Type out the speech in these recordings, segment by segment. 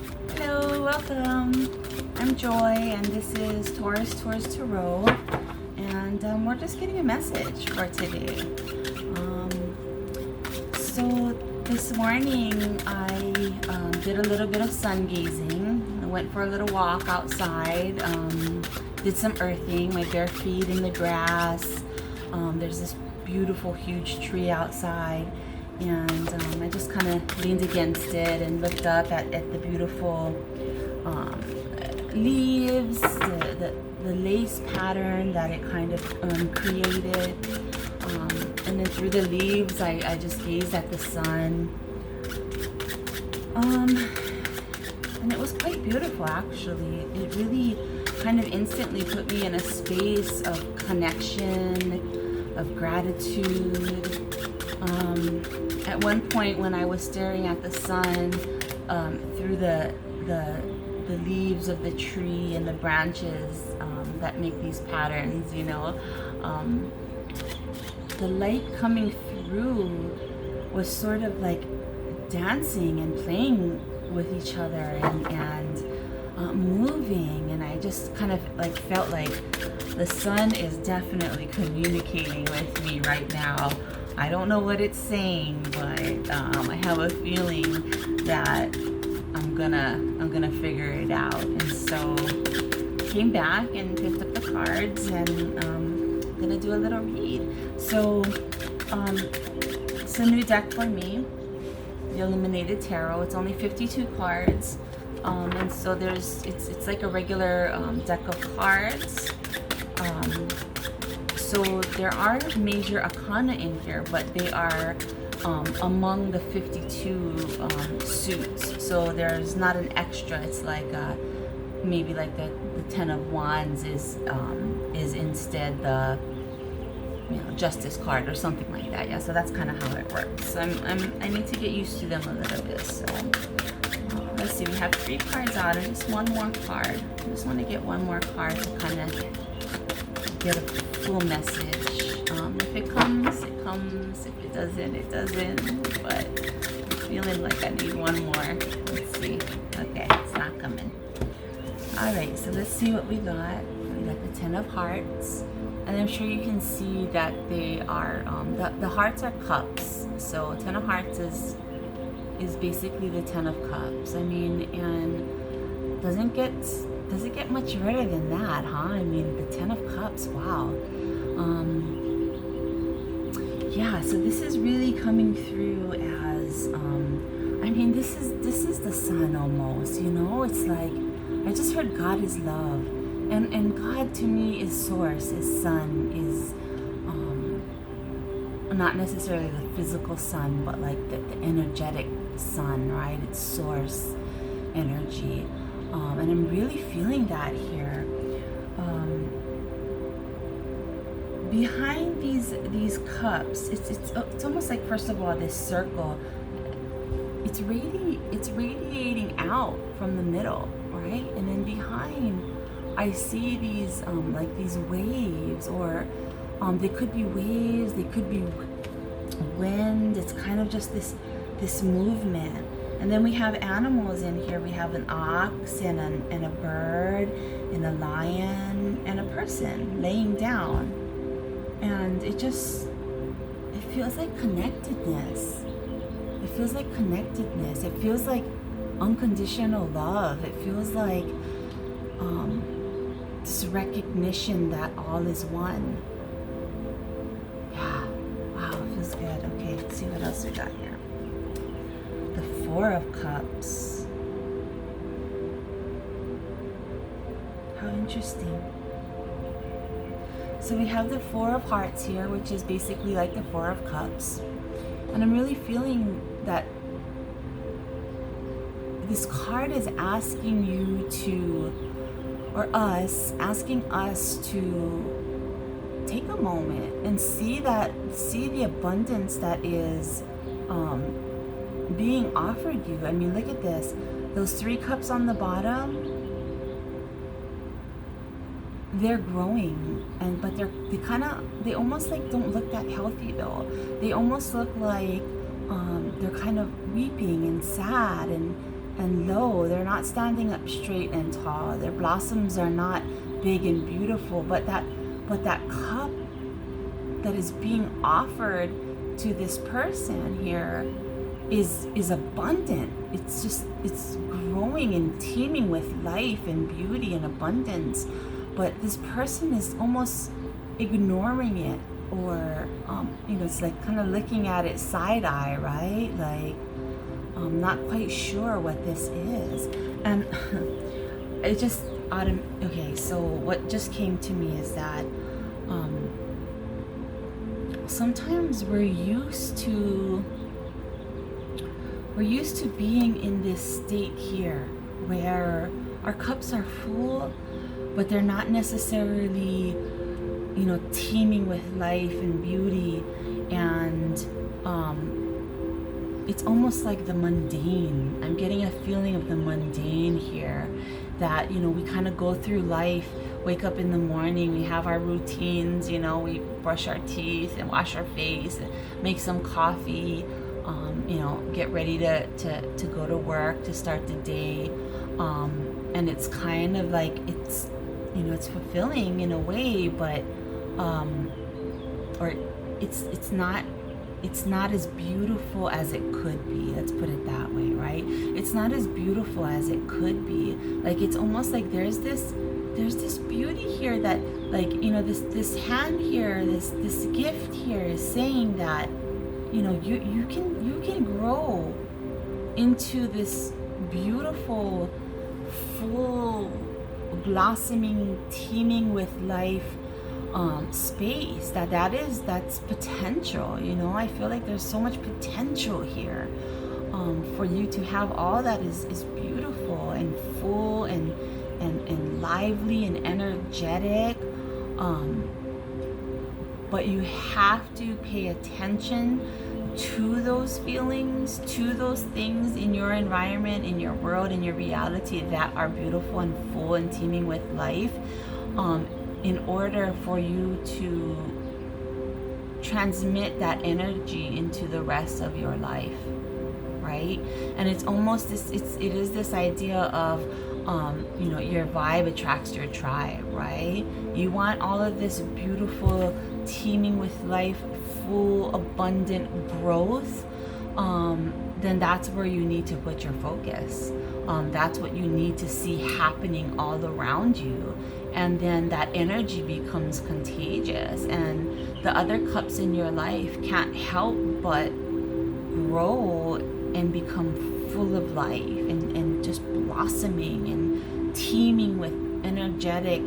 Hello, welcome. I'm Joy, and this is Taurus Tours Tarot, and we're just getting a message for today. So this morning I did a little bit of sun gazing. I went for a little walk outside, did some earthing, my bare feet in the grass. There's this beautiful huge tree outside, and I just kind of leaned against it and looked up at the beautiful leaves, the lace pattern that it kind of created, and then through the leaves I just gazed at the sun, and it was quite beautiful actually. It really kind of instantly put me in a space of connection, of gratitude. At one point when I was staring at the sun through the leaves of the tree and the branches that make these patterns, the light coming through was sort of like dancing and playing with each other and moving, and I just kind of like felt like the sun is definitely communicating with me right now. I don't know what it's saying, but I have a feeling that I'm gonna figure it out. And so came back and picked up the cards, and I'm gonna do a little read. So it's a new deck for me, the Illuminated Tarot. It's only 52 cards, and so it's like a regular deck of cards. So there are major arcana in here, but they are among the 52 suits. So there's not an extra. It's like maybe like the 10 of Wands is instead the Justice card or something like that. Yeah. So that's kind of how it works. So I need to get used to them a little bit. So let's see. We have 3 cards out, and just one more card. I just want to get one more card to kind of get a full message. If it comes, it comes. If it doesn't, it doesn't. But I'm feeling like I need one more. Let's see. Okay, it's not coming. All right, so let's see what we got. We got the 10 of Hearts, and I'm sure you can see that they are the hearts are cups. So 10 of Hearts is basically the 10 of Cups. I mean, and does it get much better than that, huh? I mean, the 10 of Cups, wow. Yeah, so this is really coming through as, I mean, this is the sun almost, It's like, I just heard God is love. And God to me is source, is sun, is not necessarily the physical sun, but like the energetic sun, right? It's source energy. And I'm really feeling that here. Behind these cups, it's almost like, first of all, this circle. It's radiating out from the middle, right? And then behind, I see these like these waves, or they could be waves, they could be wind. It's kind of just this movement. And then we have animals in here. We have an ox and a bird and a lion and a person laying down. And it feels like connectedness. It feels like connectedness. It feels like unconditional love. It feels like this recognition that all is one. Yeah, wow, it feels good. Okay, let's see what else we got here. The 4 of Cups. How interesting. So we have the 4 of Hearts here, which is basically like the 4 of Cups. And I'm really feeling that this card is asking you to, or asking us to take a moment and see the abundance that is being offered you. I mean, look at this. Those 3 cups on the bottom, they're growing, but they almost like don't look that healthy though. They almost look like they're kind of weeping and sad, and and low. They're not standing up straight and tall. Their blossoms are not big and beautiful, but that cup that is being offered to this person here is abundant. It's growing and teeming with life and beauty and abundance, but this person is almost ignoring it, or it's like kind of looking at it side eye, right? Like I'm not quite sure what this is. And it just okay, so what just came to me is that sometimes we're used to being in this state here where our cups are full, but they're not necessarily teeming with life and beauty, and it's almost like the mundane. I'm getting a feeling of the mundane here, that we kind of go through life, wake up in the morning, we have our routines, we brush our teeth and wash our face and make some coffee, get ready to go to work, to start the day, and it's kind of like it's fulfilling in a way, but or it's not as beautiful as it could be. Let's put it that way, right? It's not as beautiful as it could be. Like it's almost like there's this beauty here that, like, this hand here, this gift here is saying that you can grow into this beautiful, full, blossoming, teeming with life space. That's potential. I feel like there's so much potential here for you to have all that is beautiful and full and lively and energetic, but you have to pay attention to those feelings, to those things in your environment, in your world, in your reality that are beautiful and full and teeming with life, in order for you to transmit that energy into the rest of your life, right? And it's almost it is this idea of your vibe attracts your tribe, right? You want all of this beautiful, teeming with life, full, abundant growth, then that's where you need to put your focus. That's what you need to see happening all around you. And then that energy becomes contagious, and the other cups in your life can't help but grow and become full of life and just blossoming and teeming with energetic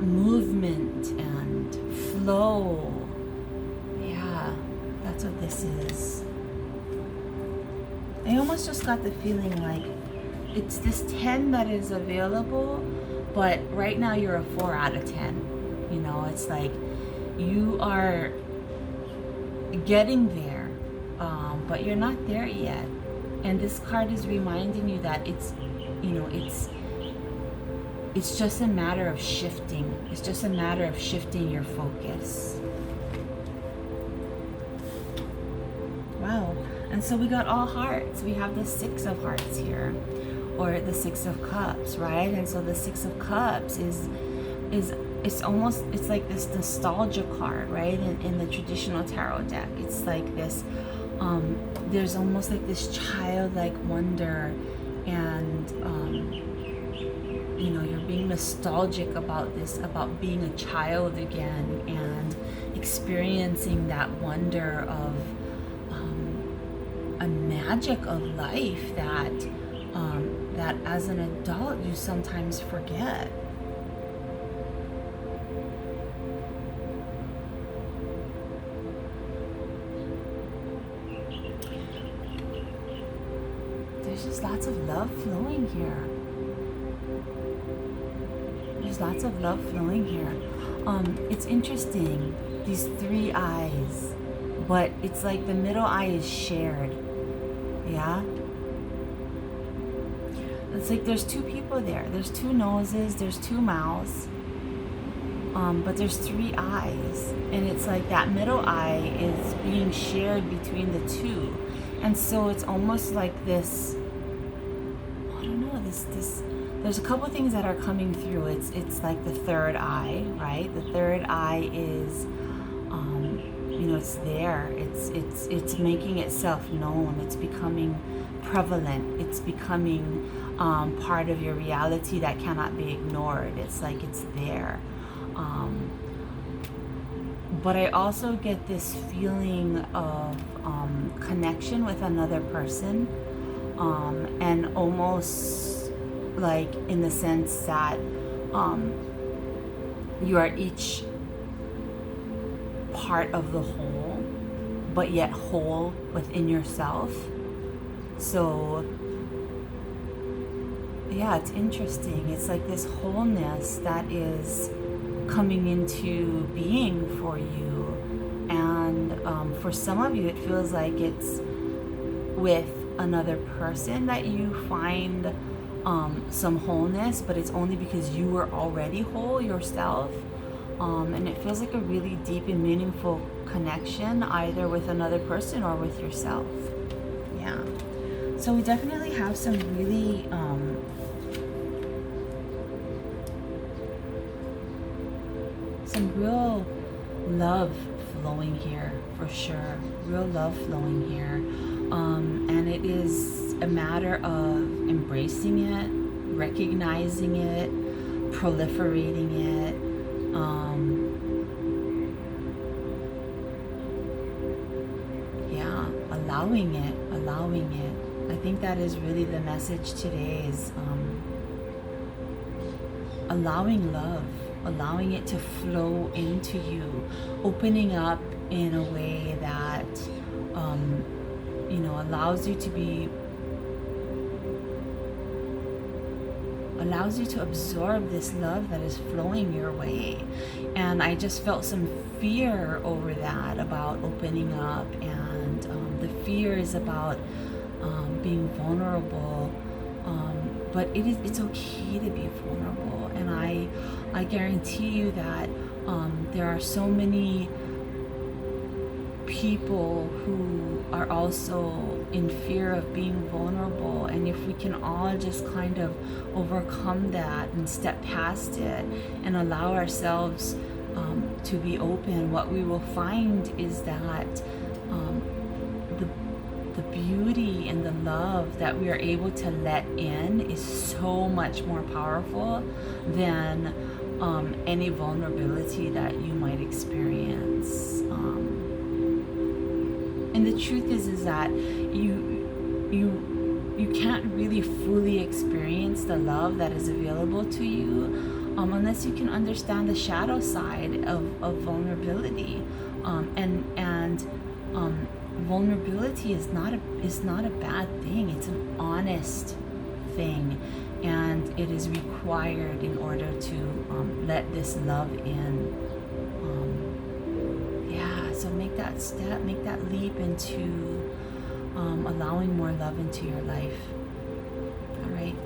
movement and flow. Yeah, that's what this is. I almost just got the feeling like it's this 10 that is available, but right now you're a 4 out of 10. It's like you are getting there, but you're not there yet. And this card is reminding you that it's just a matter of shifting. It's just a matter of shifting your focus. Wow. And so we got all hearts. We have the 6 of hearts here, or the 6 of cups, right? And so the 6 of cups is it's like this nostalgia card, right? In the traditional tarot deck, it's like this. There's almost like this childlike wonder, and you're being nostalgic about this, about being a child again, and experiencing that wonder of a magic of life that as an adult you sometimes forget. There's just lots of love flowing here. There's lots of love flowing here. It's interesting, these 3 eyes, but it's like the middle eye is shared. Yeah? It's like there's 2 people there. There's 2 noses, there's 2 mouths, but there's 3 eyes. And it's like that middle eye is being shared between the 2. And so it's almost like this, I don't know, this there's a couple things that are coming through. It's like the third eye, right? The third eye is it's there. It's making itself known. It's becoming prevalent. It's becoming part of your reality that cannot be ignored. It's like it's there. But I also get this feeling of connection with another person, and almost like in the sense that you are each part of the whole, but yet whole within yourself. So yeah, it's interesting. It's like this wholeness that is coming into being for you. And for some of you, it feels like it's with another person that you find some wholeness, but it's only because you were already whole yourself. And it feels like a really deep and meaningful connection, either with another person or with yourself. Yeah. So we definitely have some really some real love flowing here, for sure. Real love flowing here. And it is a matter of embracing it, recognizing it, proliferating it. Allowing it. I think that is really the message today, is allowing love, allowing it to flow into you, opening up in a way that allows you to absorb this love that is flowing your way. And I just felt some fear over that, about opening up, and the fear is about being vulnerable, but it's okay to be vulnerable. And I guarantee you that there are so many people who are also in fear of being vulnerable, and if we can all just kind of overcome that and step past it and allow ourselves to be open, what we will find is that the beauty and the love that we are able to let in is so much more powerful than any vulnerability that you might experience. And the truth is that you can't really fully experience the love that is available to you unless you can understand the shadow side of vulnerability. And vulnerability is not a bad thing. It's an honest thing, and it is required in order to let this love in. So make that step, make that leap into allowing more love into your life. All right,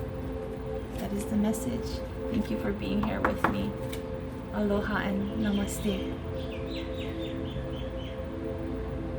that is the message. Thank you for being here with me. Aloha and namaste.